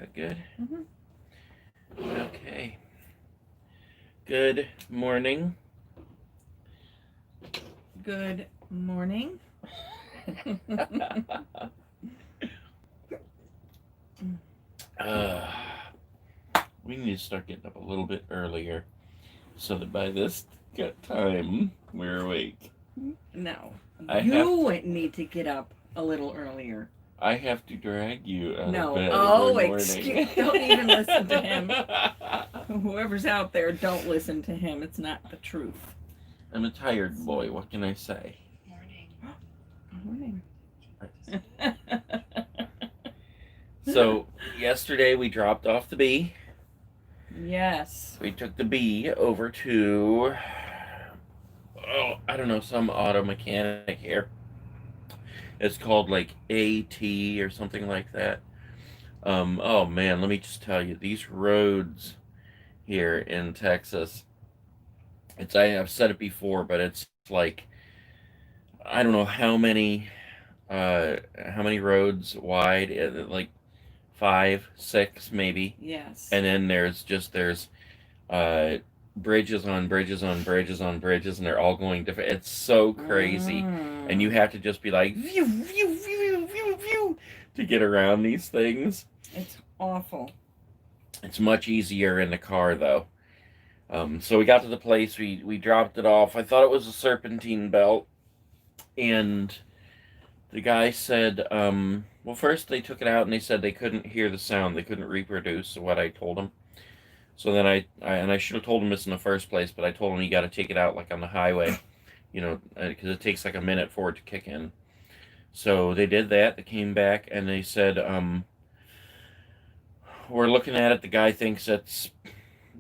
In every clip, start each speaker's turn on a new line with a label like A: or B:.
A: that good?
B: Mm-hmm.
A: Okay. Good morning.
B: Good morning.
A: We need to start getting up a little bit earlier so that by this time we're awake.
B: No, you need to get up a little earlier.
A: I have to drag you out
B: No.
A: of bed
B: Oh,
A: every morning.
B: don't even listen to him. Whoever's out there, don't listen to him. It's not the truth.
A: I'm a tired boy. What can I say?
B: Morning.
A: So, yesterday we dropped off the bee.
B: Yes.
A: We took the bee over to, I don't know, some auto mechanic here. It's called like AT or something like that. Oh man, let me just tell you, these roads here in Texas, I've said it before, but it's like, I don't know how many roads wide, like 5, 6 maybe.
B: Yes.
A: And then there's bridges on bridges on bridges on bridges, and they're all going different. It's so crazy. And you have to just be like, view, view, view, view, view, to get around these things.
B: It's awful.
A: It's much easier in the car, though. So we got to the place, we dropped it off. I thought it was a serpentine belt. And the guy said, well, first they took it out and they said they couldn't hear the sound. They couldn't reproduce what I told them. So then I should have told him this in the first place, but I told him you got to take it out like on the highway, because it takes like a minute for it to kick in. So they did that. They came back and they said, we're looking at it. The guy thinks it's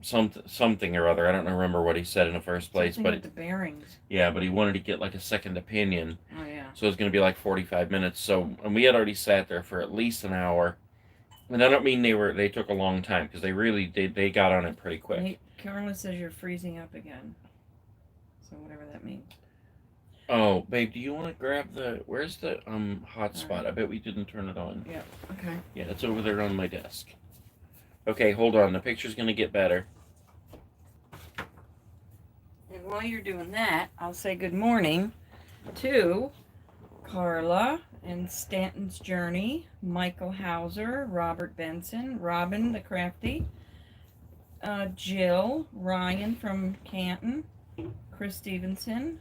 A: something or other. I don't remember what he said in the first place,
B: Something with the bearings.
A: Yeah, but he wanted to get like a second opinion.
B: Oh yeah.
A: So it was going to be like 45 minutes. So, and we had already sat there for at least an hour. And I don't mean they took a long time, because they really did. They got on it pretty quick.
B: Hey, Carla says you're freezing up again. So whatever that means.
A: Oh, babe, do you want to grab where's the hotspot? Right. I bet we didn't turn it on.
B: Yeah. Okay.
A: Yeah, it's over there on my desk. Okay, hold on. The picture's going to get better.
B: And while you're doing that, I'll say good morning to Carla and Stanton's Journey, Michael Hauser, Robert Benson, Robin the Crafty, Jill, Ryan from Canton, Chris Stevenson,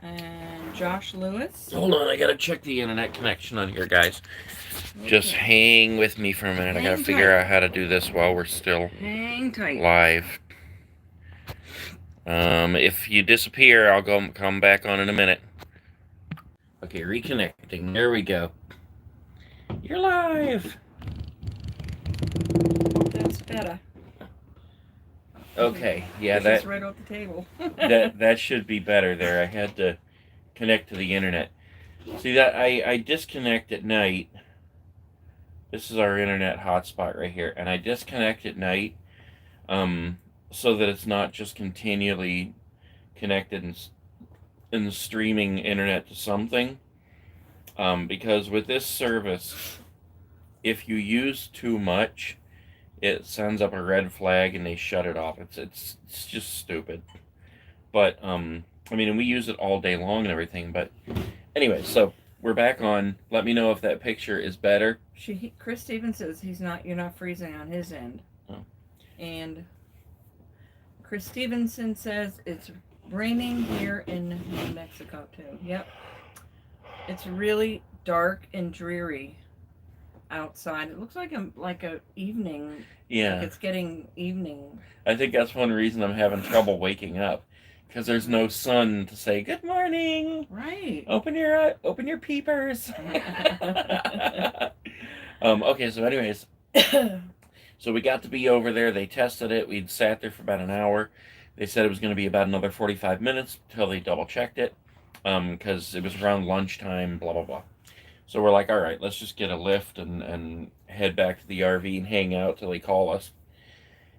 B: and Josh Lewis.
A: Hold on, I gotta check the internet connection on here, guys. Okay. Just hang with me for a minute. I gotta figure out how to do this while we're still live. If you disappear, I'll come back on in a minute. Okay, reconnecting. There we go. You're live.
B: That's better.
A: Okay, yeah,
B: that's right off the table.
A: that should be better there. I had to connect to the internet. See that I disconnect at night. This is our internet hotspot right here, and I disconnect at night, so that it's not just continually connected and streaming internet to something. Because with this service, if you use too much, it sends up a red flag and they shut it off. It's just stupid. But I mean, we use it all day long and everything. But anyway, so we're back on. Let me know if that picture is better.
B: Chris Stevens says you're not freezing on his end.
A: Oh.
B: And Chris Stevenson says it's raining here in New Mexico too. Yep. It's really dark and dreary outside. It looks like a evening.
A: Yeah.
B: Like it's getting evening.
A: I think that's one reason I'm having trouble waking up, because there's no sun to say good morning.
B: Right.
A: Open your peepers. Okay. So anyways, so we got to be over there. They tested it. We'd sat there for about an hour. They said it was going to be about another 45 minutes until they double checked it. Because it was around lunchtime, blah, blah, blah. So we're like, all right, let's just get a lift and head back to the RV and hang out till they call us.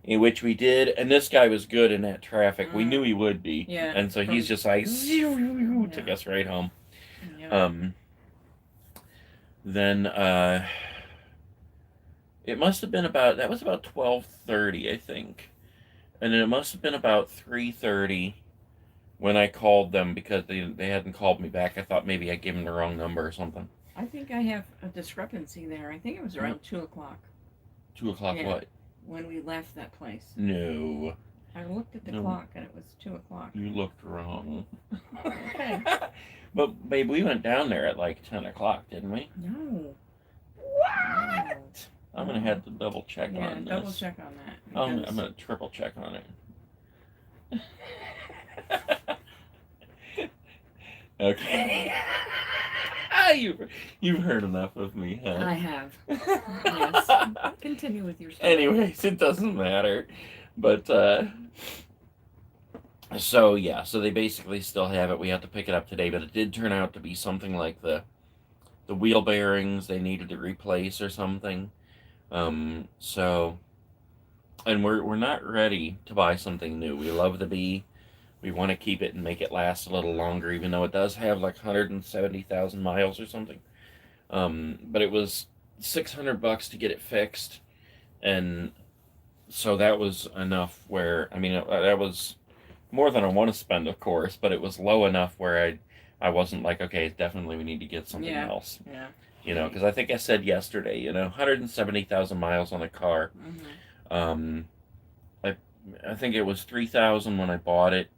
A: In which we did, and this guy was good in that traffic. We knew he would be.
B: Yeah.
A: And so he's just like, took us right home. Yeah. Then It must have been about, that was about 12:30, I think. And then it must have been about 3:30 when I called them because they hadn't called me back. I thought maybe I gave them the wrong number or something.
B: I think I have a discrepancy there. I think it was around 2 o'clock.
A: 2 o'clock
B: Yeah.
A: what?
B: When we left that place.
A: No.
B: I looked at the clock and it was 2 o'clock.
A: You looked wrong.
B: Okay.
A: But, babe, we went down there at like 10 o'clock, didn't we?
B: No.
A: What? I'm going to have to double check on this.
B: Yeah, double check on that.
A: I'm going to triple check on it. Okay. You've heard enough of me, huh?
B: I have. Yes. Continue with your story.
A: Anyways, it doesn't matter. But, so they basically still have it. We have to pick it up today, but it did turn out to be something like the wheel bearings they needed to replace or something. And we're not ready to buy something new. We love the Bee. We want to keep it and make it last a little longer, even though it does have like 170,000 miles or something. But it was $600 to get it fixed, and so that was enough where, I mean, that was more than I want to spend, of course, but it was low enough where I wasn't like, okay, definitly we need to get something else.
B: Yeah.
A: You know, because I think I said yesterday, 170,000 miles on a car.
B: Mm-hmm.
A: I think it was 3,000 when I bought it,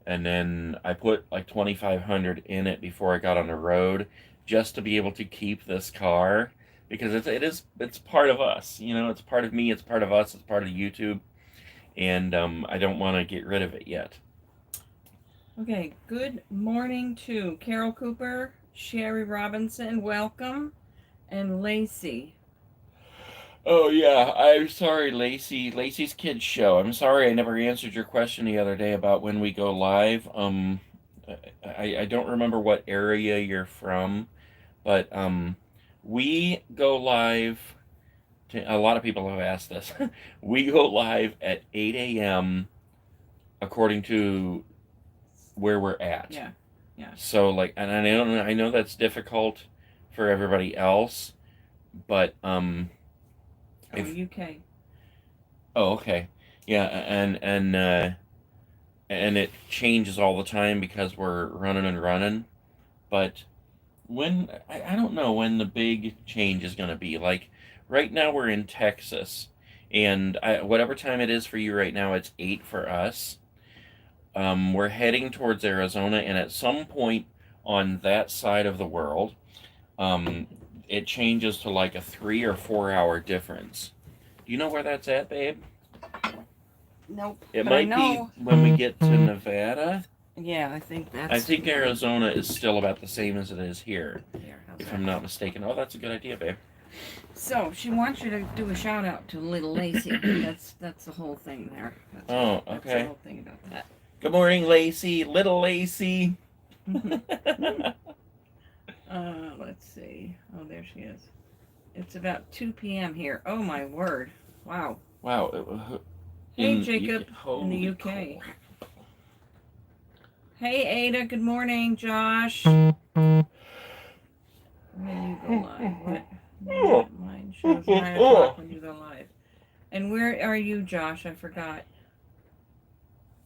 A: and then I put like 2,500 in it before I got on the road, just to be able to keep this car, because it's part of us. It's part of me. It's part of us. It's part of YouTube, and I don't want to get rid of it yet.
B: Okay. Good morning to Carol Cooper, Sherry Robinson, welcome, and Lacey.
A: Oh, yeah, I'm sorry, Lacey. Lacey's Kids Show. I'm sorry I never answered your question the other day about when we go live. I don't remember what area you're from, but we go live, a lot of people have asked this. We go live at 8 a.m. according to where we're at.
B: Yeah.
A: So, like, and I know that's difficult for everybody else, but,
B: UK.
A: Oh, okay. Yeah, and it changes all the time because we're running. But I don't know when the big change is going to be. Like, right now we're in Texas, and whatever time it is for you right now, it's 8 for us. We're heading towards Arizona, and at some point on that side of the world, it changes to like a 3 or 4 hour difference. Do you know where that's at, babe?
B: Nope.
A: It might be when we get to Nevada.
B: Yeah, I think
A: Arizona is still about the same as it is here,
B: how's
A: if
B: that?
A: I'm not mistaken. Oh, that's a good idea, babe.
B: So she wants you to do a shout out to little Lacey. That's the whole thing there.
A: Okay.
B: That's the whole thing about that.
A: Good morning, Lacey. Little Lacey.
B: Let's see. Oh, there she is. It's about 2 p.m. here. Oh, my word. Wow.
A: Wow.
B: Hey, Jacob, in the UK.
A: Crap.
B: Hey, Ada. Good morning, Josh. When you go live. What? Mine shows 9 o'clock when you go live. And where are you, Josh? I forgot.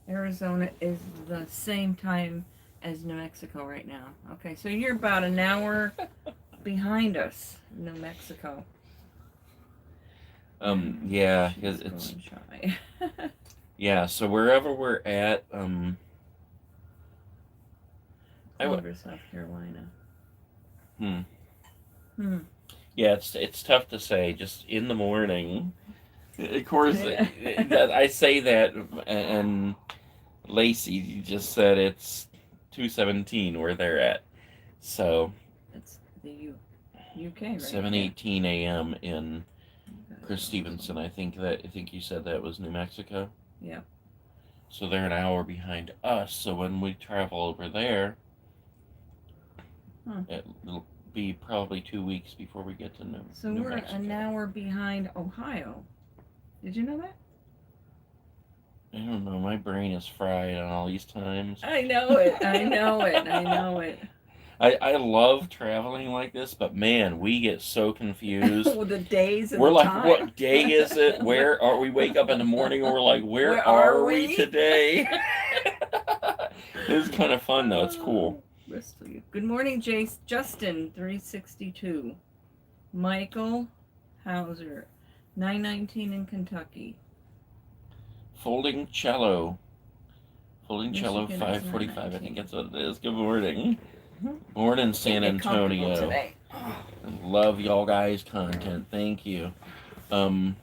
B: Arizona is the same time as New Mexico right now. Okay, so you're about an hour behind us, New Mexico.
A: Yeah, it's
B: shy.
A: yeah. So wherever we're at,
B: Over South Carolina.
A: Yeah, it's tough to say. Just in the morning, of course. I say that, and Lacey just said it's 2:17 where they're at. So
B: that's the UK, right?
A: 7:18 a.m. in Chris Stevenson. I think you said that was New Mexico.
B: Yeah.
A: So they're an hour behind us. So when we travel over there, it'll be probably 2 weeks before we get to New Mexico.
B: So we're an hour behind Ohio. Did you know that?
A: I don't know. My brain is fried on all these times.
B: I know it.
A: I love traveling like this, but man, we get so confused.
B: With the days and
A: We're
B: the
A: like,
B: time.
A: what day is it? Where are we? Wake up in the morning and we're like, where are we today? It's kind of fun though. It's cool.
B: Good morning, Jace. Justin, 362. Michael Hauser, 919 in Kentucky.
A: Folding cello,
B: Michigan
A: cello,
B: is
A: 5:45. I
B: 919.
A: think that's what it is. Good morning.
B: Mhm.
A: Born in San
B: Get comfortable
A: Antonio.
B: today.
A: Love y'all guys' content. Thank you.
B: I'm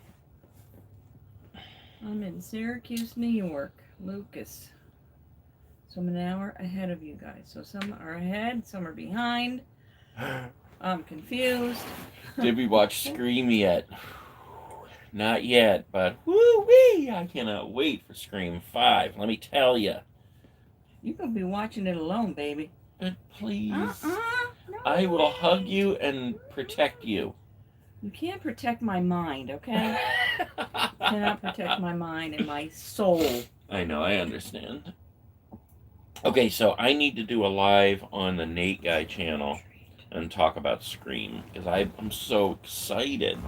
B: in Syracuse, New York. Lucas. So I'm an hour ahead of you guys. So some are ahead, some are behind. I'm confused.
A: Did we watch Scream yet? Not yet, but woo-wee! I cannot wait for Scream 5. Let me tell you.
B: You could be watching it alone, baby.
A: But please.
B: No
A: I will
B: way.
A: hug you and protect you.
B: You can't protect my mind, okay? You cannot protect my mind and my soul.
A: I know, I understand. Okay, so I need to do a live on the Nate Guy channel and talk about Scream because I'm so excited.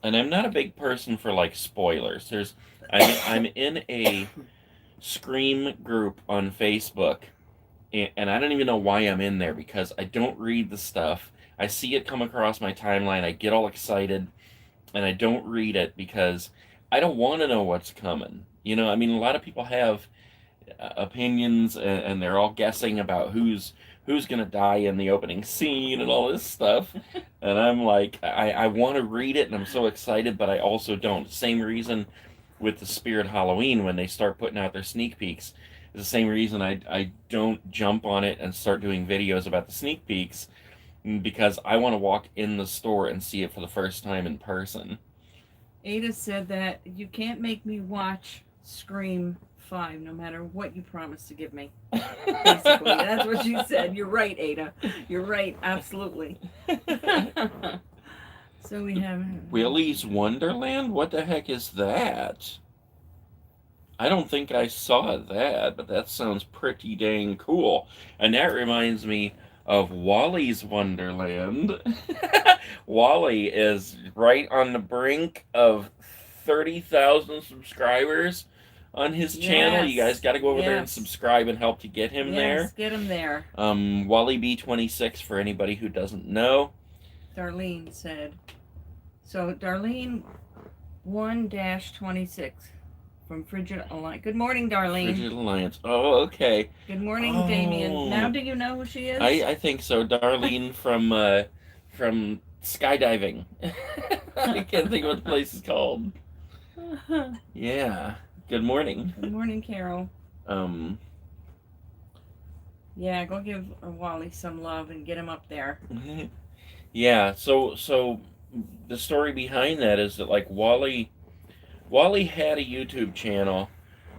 A: And I'm not a big person for like spoilers. I'm in a Scream group on Facebook, and I don't even know why I'm in there because I don't read the stuff. I see it come across my timeline, I get all excited, and I don't read it because I don't want to know what's coming. You know, I mean, a lot of people have opinions, and they're all guessing about who's going to die in the opening scene and all this stuff. And I'm like, I want to read it, and I'm so excited, but I also don't. Same reason with the Spirit Halloween when they start putting out their sneak peeks. It's the same reason I don't jump on it and start doing videos about the sneak peeks, because I want to walk in the store and see it for the first time in person.
B: Ada said that you can't make me watch Scream 5 no matter what you promise to give me. Basically, that's what she said. You're right, Ada. You're right, absolutely. So we have
A: Wallys Wonderland? What the heck is that? I don't think I saw that, but that sounds pretty dang cool. And that reminds me of Wallys Wonderland. Wally is right on the brink of 30,000 subscribers on his channel. You guys got to go over there and subscribe and help to get him there.
B: Yes, get him there.
A: Wally B26 for anybody who doesn't know.
B: Darlene said. So Darlene 1-26 from Frigid Alliance. Good morning, Darlene.
A: Frigid Alliance. Oh, okay.
B: Good morning, Damien. Now do you know who she is?
A: I think so. Darlene from skydiving. I can't think of what the place is called. Yeah. Good morning.
B: Good morning, Carol. Yeah, go give Wally some love and get him up there.
A: Yeah, so the story behind that is that like Wally had a YouTube channel,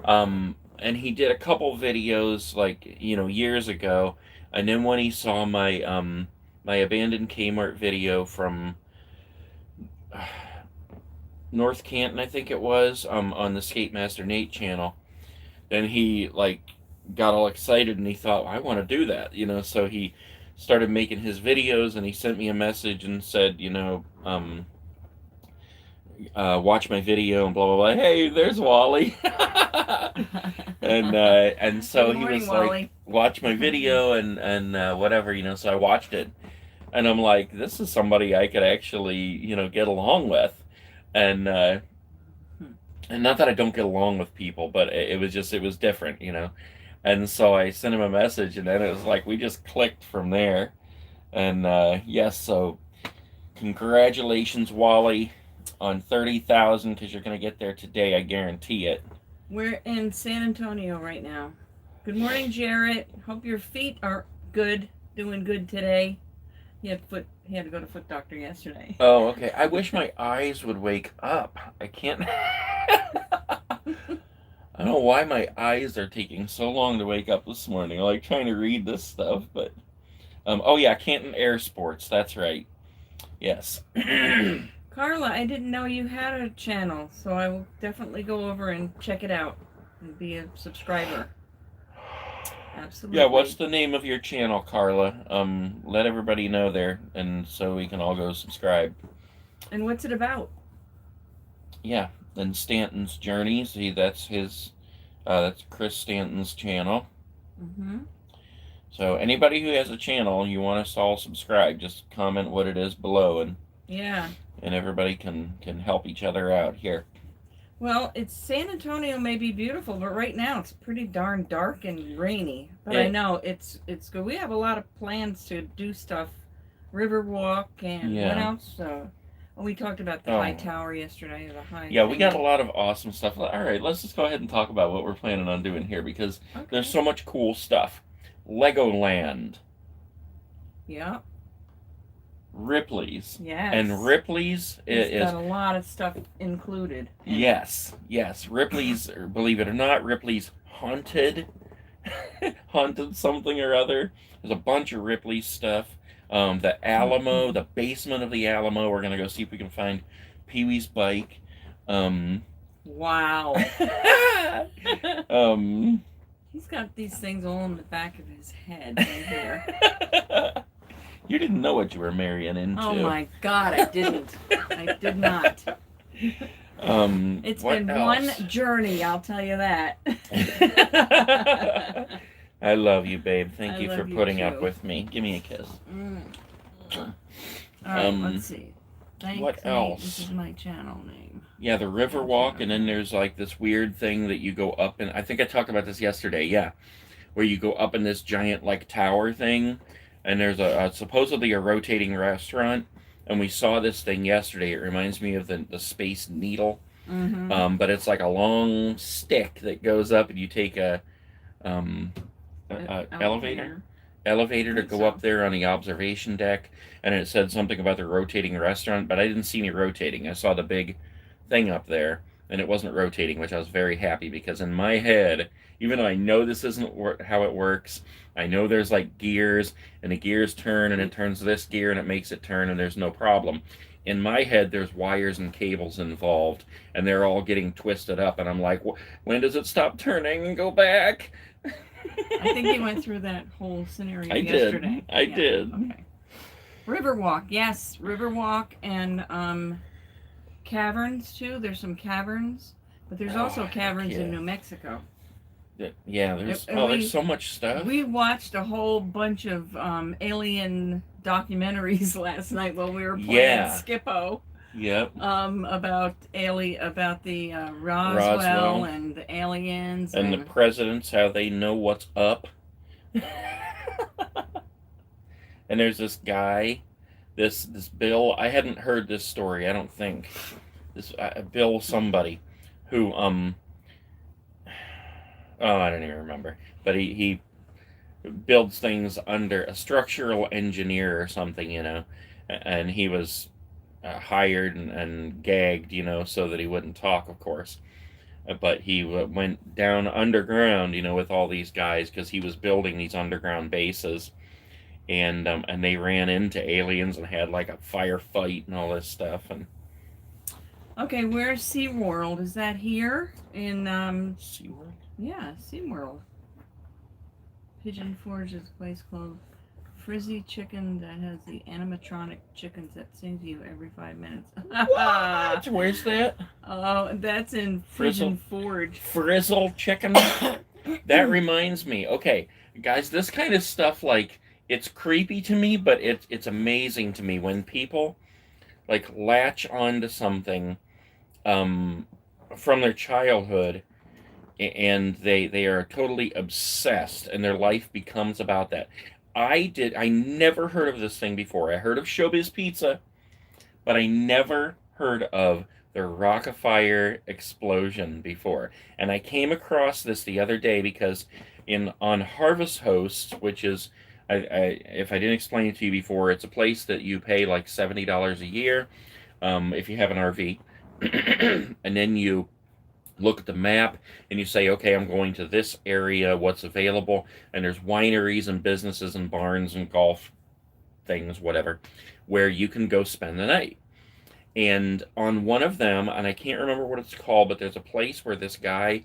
A: and he did a couple videos like, you know, years ago, and then when he saw my my abandoned Kmart video from North Canton, I think it was, on the Skate Master Nate channel, then he like got all excited and he thought, well, I want to do that, you know, so he started making his videos, and he sent me a message and said, you know, watch my video and blah blah blah. Hey, there's Wally. and so
B: Good
A: he
B: morning,
A: was
B: Wally.
A: like, watch my video and whatever, you know. So I watched it, and I'm like, this is somebody I could actually, you know, get along with, and not that I don't get along with people, but it was different, you know. And so I sent him a message, and then it was like we just clicked from there. And yes, so congratulations, Wally, on 30,000, because you're going to get there today, I guarantee it.
B: We're in San Antonio right now. Good morning, Jarrett. Hope your feet are good, doing good today. He had to go to foot doctor yesterday.
A: Oh, okay. I wish my eyes would wake up. I can't. I don't know why my eyes are taking so long to wake up this morning. I like trying to read this stuff, but oh yeah, Canton Air Sports. That's right. Yes.
B: Carla, I didn't know you had a channel, so I will definitely go over and check it out and be a subscriber. Absolutely.
A: Yeah, what's the name of your channel, Carla? Let everybody know there, and so we can all go subscribe.
B: And what's it about?
A: Yeah, and Stanton's Journey. See, that's his. That's Chris Stanton's channel.
B: Mm-hmm.
A: So anybody who has a channel, you want us to all subscribe, just comment what it is below, and
B: Yeah.
A: and everybody can help each other out here.
B: Well, it's San Antonio may be beautiful, but right now it's pretty darn dark and rainy. But I know it's good. We have a lot of plans to do stuff, Riverwalk and what else? We talked about the high tower yesterday. The high.
A: Yeah, we got a lot of awesome stuff. All right, let's just go ahead and talk about what we're planning on doing here because there's so much cool stuff. Legoland.
B: Yeah.
A: Ripley's.
B: Yes.
A: And Ripley's
B: is got a lot of stuff included.
A: Yes. Ripley's, believe it or not, Ripley's haunted something or other. There's a bunch of Ripley's stuff. The Alamo, the basement of the Alamo. We're gonna go see if we can find Pee-wee's bike.
B: Wow. He's got these things all in the back of his head right here.
A: You didn't know what you were marrying into.
B: Oh my God, I didn't. I did not. It's been one journey, I'll tell you that.
A: I love you, babe. Thank you for putting up with me. Give me a kiss.
B: All right, let's see.
A: What else?
B: This is my channel name.
A: Yeah, the Riverwalk, and then there's like this weird thing that you go up in. I think I talked about this yesterday, yeah. Where you go up in this giant like tower thing, and there's supposedly a rotating restaurant, and we saw this thing yesterday. It reminds me of the Space Needle.
B: Mm-hmm.
A: But it's like a long stick that goes up, and you take a elevator to go up there on the observation deck, and it said something about the rotating restaurant, but I didn't see any rotating. I saw the big thing up there, and it wasn't rotating, which I was very happy, because in my head, even though I know this isn't how it works, I know there's like gears, and the gears turn, and it turns this gear, and it makes it turn, and there's no problem. In my head, there's wires and cables involved, and they're all getting twisted up, and I'm like, when does it stop turning and go back?
B: I think you went through that whole scenario yesterday.
A: I did.
B: Okay. Riverwalk, yes, Riverwalk, and caverns too. There's some caverns, but there's also caverns in New Mexico.
A: Yeah, there's so much stuff.
B: We watched a whole bunch of alien documentaries last night while we were playing Skippo.
A: Yep.
B: About the Roswell and the aliens
A: and the presidents, how they know what's up. And there's this guy, this Bill. I hadn't heard this story. I don't think this Bill somebody who I don't even remember, but he builds things under a structural engineer or something, and he was hired and gagged, so that he wouldn't talk, of course. But he went down underground, with all these guys, because he was building these underground bases, and they ran into aliens and had like a firefight and all this stuff. And
B: okay, where's SeaWorld? Is that here in
A: SeaWorld?
B: Yeah, SeaWorld. Pigeon Forge is a place called Frizzy Chicken that has the animatronic chickens that sing to you every 5 minutes.
A: What? Where's that?
B: Oh, that's in Pigeon Forge.
A: Frizzle Chicken? That reminds me. Okay, guys, this kind of stuff, like, it's creepy to me, but it's amazing to me when people, like, latch onto something from their childhood, and they are totally obsessed, and their life becomes about that. I never heard of this thing before. I heard of Showbiz Pizza, but I never heard of the Rockafire explosion before. And I came across this the other day because on Harvest Hosts, which is, if I didn't explain it to you before, it's a place that you pay like $70 a year if you have an RV. And then you look at the map and you say, okay, I'm going to this area, what's available, and there's wineries and businesses and barns and golf things, whatever, where you can go spend the night. And on one of them, and I can't remember what it's called, but there's a place where this guy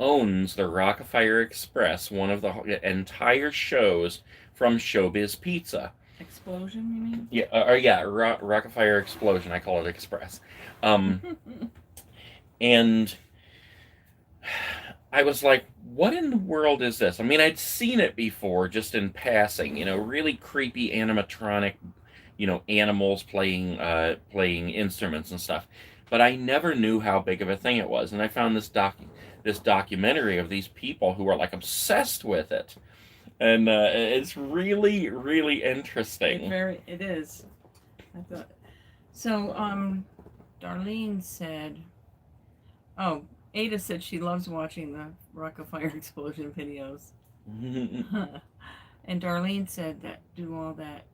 A: owns the Rockafire Express, one of the entire shows from Showbiz Pizza.
B: Explosion, you mean?
A: Yeah, Rockafire Explosion. I call it Express. And I was like, what in the world is this? I mean, I'd seen it before just in passing, really creepy animatronic, animals playing instruments and stuff. But I never knew how big of a thing it was. And I found this documentary of these people who are like obsessed with it. And it's really, really interesting.
B: It is. I thought so. Darlene said, "Oh, Ada said she loves watching the Rockafire Explosion videos." And Darlene said that do all that.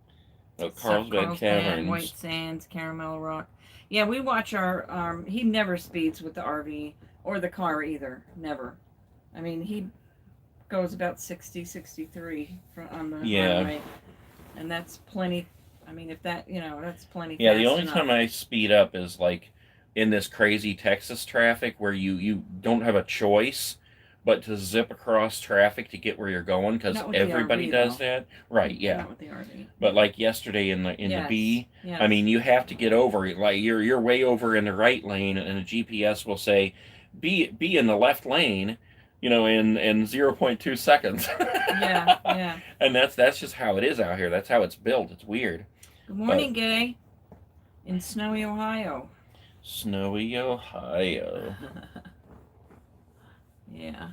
A: Oh, Carlsbad Caverns,
B: White Sands, Caramel Rock. Yeah, we watch our. He never speeds with the RV or the car either. Never. I mean, he goes about 60, 63 on the runway, and that's plenty. I mean, if that, that's plenty.
A: Yeah, the only time I speed up is like in this crazy Texas traffic where you don't have a choice but to zip across traffic to get where you're going because everybody does that. Right, yeah.
B: Not with the RV.
A: But like yesterday in the B,
B: yes.
A: I mean, you have to get over, like you're way over in the right lane and the GPS will say be in the left lane, in 0.2 seconds.
B: Yeah.
A: And that's just how it is out here. That's how it's built. It's weird.
B: Good morning, Gay. In snowy Ohio.
A: Snowy Ohio.
B: Yeah.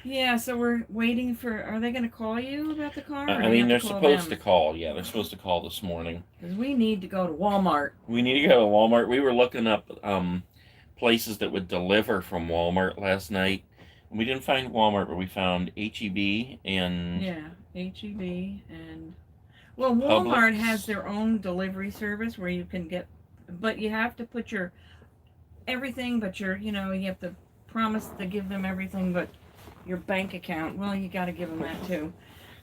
B: Yeah, so we're waiting for... Are they going to call you about the car?
A: I mean, they're supposed to call. Yeah, they're supposed to call this morning.
B: Because we need to go to Walmart.
A: We need to go to Walmart. We were looking up places that would deliver from Walmart last night. We didn't find Walmart, but we found H-E-B and...
B: Yeah, H-E-B and... Well, Walmart has their own delivery service where you can get... But you have to put your... Everything but your... you have to promise to give them everything but your bank account. Well, you got to give them that too.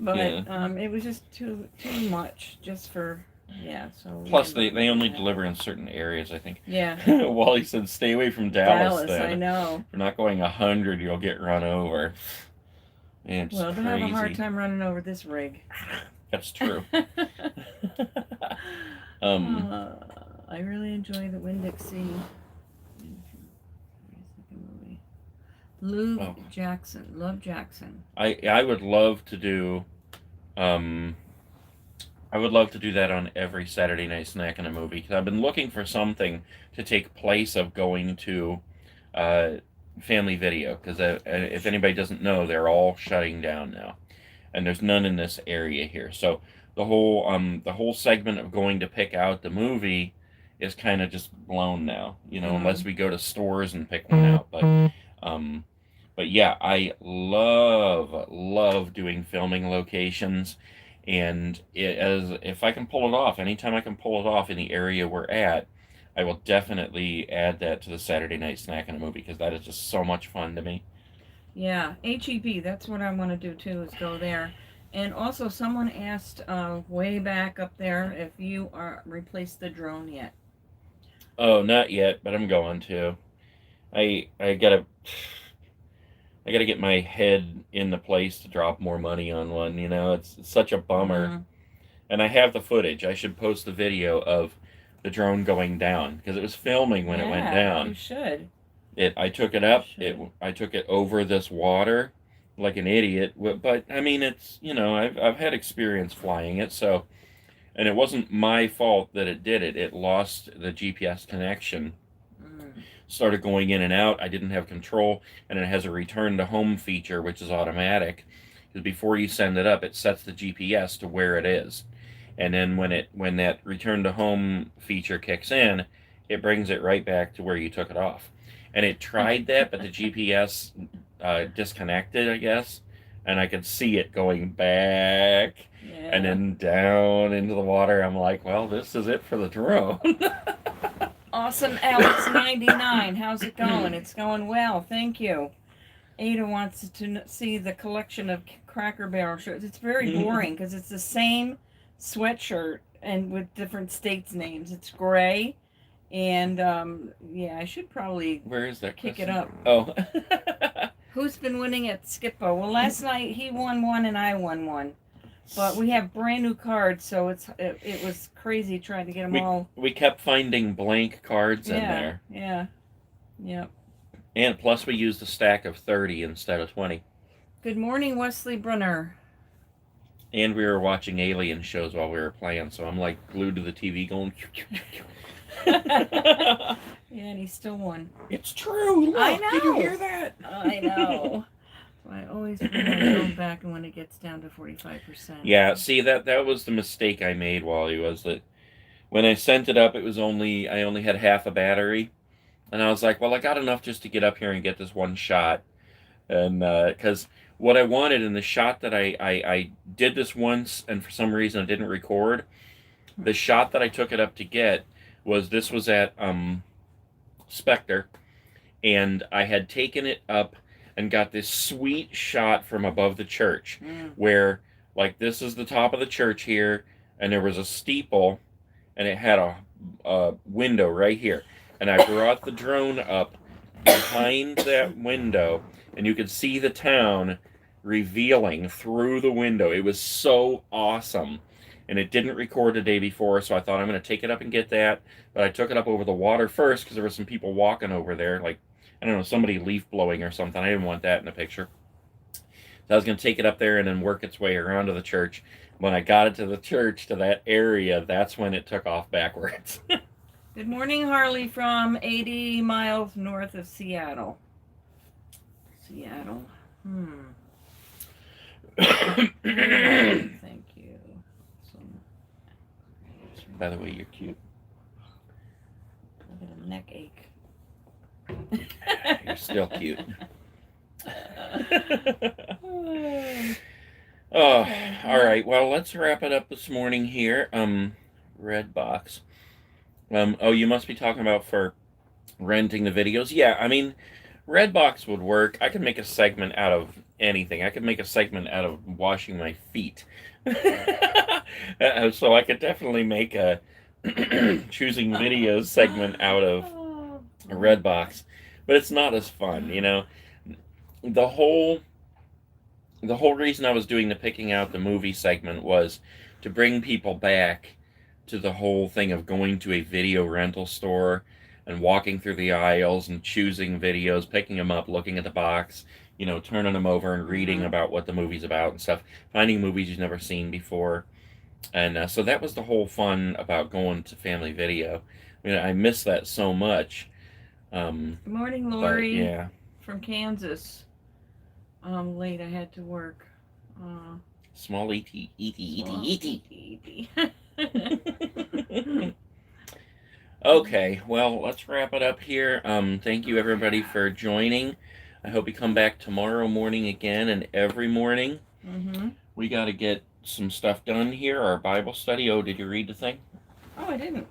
B: But it was just too much just for... Yeah, so...
A: Plus, they only deliver in certain areas, I think.
B: Yeah.
A: Wally said, stay away from Dallas then.
B: I know.
A: If you're not going 100, you'll get run over. Man, it's
B: well, they'll have a hard time running over this rig.
A: That's true.
B: I really enjoy the Winn-Dixie. Love Jackson.
A: I would love to do... I would love to do that on every Saturday night snack in a movie because I've been looking for something to take place of going to Family Video because if anybody doesn't know, they're all shutting down now, and there's none in this area here. So the whole segment of going to pick out the movie is kind of just blown now, unless we go to stores and pick one out. But yeah, I love doing filming locations. And if I can pull it off, anytime I can pull it off in the area we're at, I will definitely add that to the Saturday night snack in a movie because that is just so much fun to me.
B: Yeah, H-E-B, that's what I want to do too, is go there. And also someone asked way back up there if you replaced the drone yet.
A: Oh, not yet, but I'm going to. I gotta get my head in the place to drop more money on one, it's such a bummer. Mm-hmm. And I have the footage. I should post the video of the drone going down because it was filming when it went down.
B: You should.
A: I took it up. I took it over this water like an idiot. But I mean, it's, I've had experience flying it. So, and it wasn't my fault that it did it. It lost the GPS connection. Started going in and out. I didn't have control, and it has a return to home feature, which is automatic. Because before you send it up, it sets the GPS to where it is, and then when that return to home feature kicks in, it brings it right back to where you took it off. And it tried that, but the GPS disconnected, I guess, and I could see it going back and then down into the water. I'm like, well, this is it for the drone.
B: Awesome, Alex 99. How's it going? It's going well, thank you. Ada wants to see the collection of Cracker Barrel shirts. It's very boring because it's the same sweatshirt and with different states' names. It's gray, And yeah, I should probably
A: Where is that?
B: kick
A: question?
B: it up.
A: Oh.
B: Who's been winning at Skippo? Well, last night he won one and I won one. But we have brand new cards, so it was crazy trying to get them all.
A: We kept finding blank cards in there.
B: Yeah. Yep.
A: And plus we used a stack of 30 instead of 20.
B: Good morning, Wesley Brunner.
A: And we were watching alien shows while we were playing, so I'm like glued to the TV going.
B: Yeah, and he still won.
A: It's true. Look,
B: I know.
A: Did you hear that?
B: I know. I always bring my phone back, and when it gets down to 45%.
A: Yeah, see that was the mistake I made, Wally, was that when I sent it up, I only had half a battery, and I was like, well, I got enough just to get up here and get this one shot, and because what I wanted in the shot that I did this once, and for some reason I didn't record, the shot that I took it up to get was at Spectre, and I had taken it up and got this sweet shot from above the church where, like, this is the top of the church here, and there was a steeple, and it had a window right here. And I brought the drone up behind that window, and you could see the town revealing through the window. It was so awesome. And it didn't record the day before, so I thought I'm going to take it up and get that. But I took it up over the water first because there were some people walking over there, like, I don't know, somebody leaf blowing or something. I didn't want that in the picture. So I was going to take it up there and then work its way around to the church. When I got it to the church, to that area, that's when it took off backwards.
B: Good morning, Harley, from 80 miles north of Seattle. Seattle. Thank you.
A: By the way, you're cute.
B: I got a neck ache.
A: You're still cute. Oh, all right. Well, let's wrap it up this morning here. Redbox. Oh, you must be talking about for renting the videos. Yeah, I mean, Redbox would work. I could make a segment out of anything. I could make a segment out of washing my feet. So I could definitely make a choosing videos segment out of a Redbox, but it's not as fun, you know. The whole reason I was doing the picking out the movie segment was to bring people back to the whole thing of going to a video rental store and walking through the aisles and choosing videos, picking them up, looking at the box, you know, turning them over and reading about what the movie's about and stuff, finding movies you've never seen before. And so that was the whole fun about going to Family Video. I mean, I miss that so much.
B: Good morning, Lori.
A: But, yeah.
B: From Kansas. Late, I had to work.
A: Small E.T. Okay, well, let's wrap it up here. Thank you, everybody, for joining. I hope you come back tomorrow morning again and every morning. We got to get some stuff done here. Our Bible study. Oh, did you read the thing?
B: Oh, I didn't.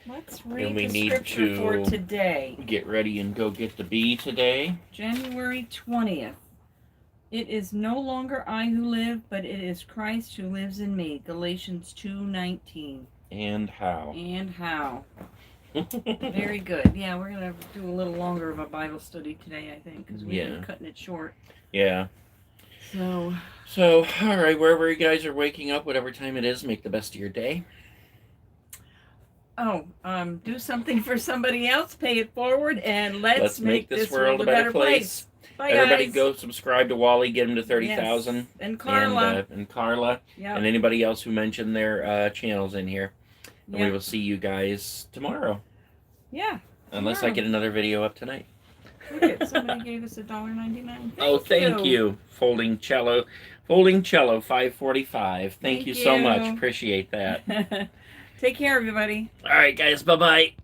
B: Let's read
A: And we
B: the
A: need
B: scripture
A: to
B: for today.
A: Get ready and go get the bee today.
B: January 20th. It is no longer I who live, but it is Christ who lives in me. Galatians 2:19.
A: And how.
B: And how. Very good. Yeah, we're going to have to do a little longer of a Bible study today, I think, because we've been cutting it short.
A: Yeah.
B: So,
A: all right, wherever you guys are waking up, whatever time it is, make the best of your day.
B: Do something for somebody else, pay it forward, and let's make this world a better place. Bye,
A: Everybody
B: guys.
A: Go subscribe to Wally, get him to 30,000.
B: Yes. And Carla.
A: And Carla.
B: Yep.
A: And anybody else who mentioned their channels in here. And we
B: Yep.
A: will see you guys tomorrow.
B: Yeah.
A: Unless I get another video up tonight.
B: Look at somebody gave us $1.99.
A: Oh, thank you. Folding cello, 545. Thank you so much. Appreciate that.
B: Take care, everybody.
A: All right, guys. Bye-bye.